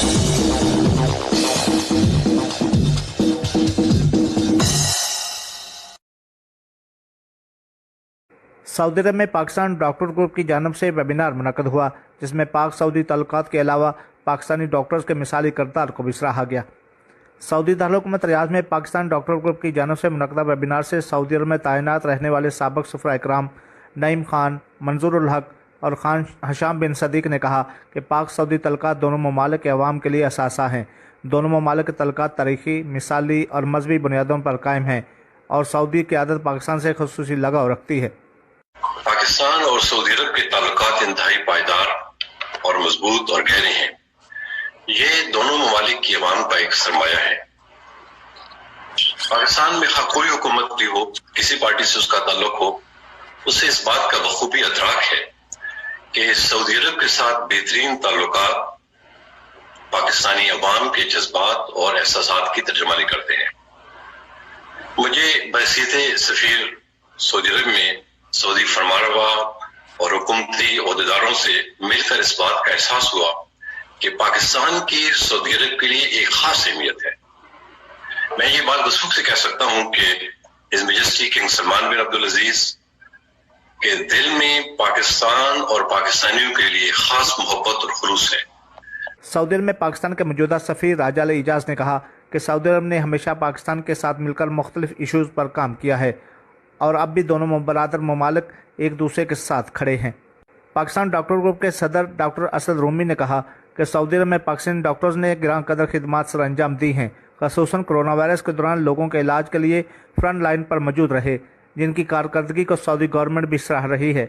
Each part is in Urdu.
سعودی عرب میں پاکستان ڈاکٹر گروپ کی جانب سے ویبینار منعقد ہوا، جس میں پاک سعودی تعلقات کے علاوہ پاکستانی ڈاکٹرز کے مثالی کردار کو بھی سراہا گیا۔ سعودی دارالحکومت ریاض میں پاکستان ڈاکٹر گروپ کی جانب سے منعقدہ ویبینار سے سعودی عرب میں تعینات رہنے والے سابق سفراء اکرام نعیم خان، منظور الحق اور خان ہشام بن صدیق نے کہا کہ پاک سعودی تعلقات دونوں ممالک کے عوام کے لیے اثاثہ ہیں۔ دونوں ممالک کے تعلقات تاریخی، مثالی اور مذہبی بنیادوں پر قائم ہیں اور سعودی قیادت پاکستان سے خصوصی لگاؤ رکھتی ہے۔ پاکستان اور سعودی عرب کے تعلقات انتہائی پائیدار اور مضبوط اور گہرے ہیں۔ یہ دونوں ممالک کی عوام کا ایک سرمایہ ہے۔ پاکستان میں خواہ کوئی حکومت بھی ہو، کسی پارٹی سے اس کا تعلق ہو، اسے اس بات کا بخوبی ادراک ہے کہ سعودی عرب کے ساتھ بہترین تعلقات پاکستانی عوام کے جذبات اور احساسات کی ترجمانی کرتے ہیں۔ مجھے بحیثیت سفیر سعودی عرب میں سعودی فرمانروا اور حکومتی عہدیداروں سے مل کر اس بات کا احساس ہوا کہ پاکستان کی سعودی عرب کے لیے ایک خاص اہمیت ہے۔ میں یہ بات وثوق سے کہہ سکتا ہوں کہ ہز میجسٹی کنگ سلمان بن عبدالعزیز کے دل میں پاکستان اور پاکستانیوں کے لیے خاص محبت اور خلوص ہے۔ سعودی عرب میں پاکستان کے موجودہ سفیر راجہ علی اعجاز نے کہا کہ سعودی عرب نے ہمیشہ پاکستان کے ساتھ مل کر مختلف ایشوز پر کام کیا ہے اور اب بھی دونوں برادر ممالک ایک دوسرے کے ساتھ کھڑے ہیں۔ پاکستان ڈاکٹر گروپ کے صدر ڈاکٹر اسد رومی نے کہا کہ سعودی عرب میں پاکستانی ڈاکٹرز نے گراں قدر خدمات سر انجام دی ہیں، خصوصاً کرونا وائرس کے دوران لوگوں کے علاج کے لیے فرنٹ لائن پر موجود رہے، جن کی کارکردگی کو سعودی گورنمنٹ بھی سراہ رہی ہے۔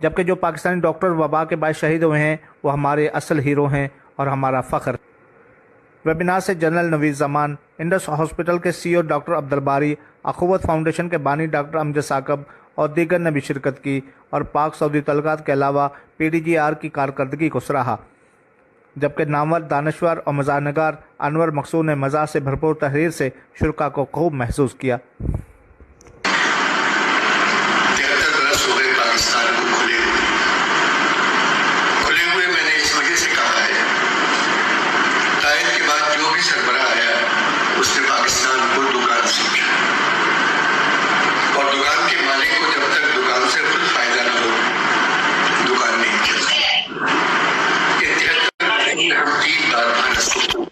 جبکہ جو پاکستانی ڈاکٹر وبا کے باعث شہید ہوئے ہیں وہ ہمارے اصل ہیرو ہیں اور ہمارا فخر۔ ویبینار سے جنرل نوید زمان، انڈس ہاسپٹل کے سی او ڈاکٹر عبدالباری، اخوت فاؤنڈیشن کے بانی ڈاکٹر امجد ثاقب اور دیگر نے بھی شرکت کی اور پاک سعودی تعلقات کے علاوہ پی ڈی جی آر کی کارکردگی کو سراہا۔ جبکہ نامور، دانشور اور مزاح نگار انور مقصود نے مزاح سے بھرپور تحریر سے شرکاء کو خوب محظوظ کیا۔ اس نے پاکستان کو دکان سمجھا اور دکان کے مالک کو جب تک دکان سے خود فائدہ نہ ہو دکان نہیں چلتی۔ یہ 73 بات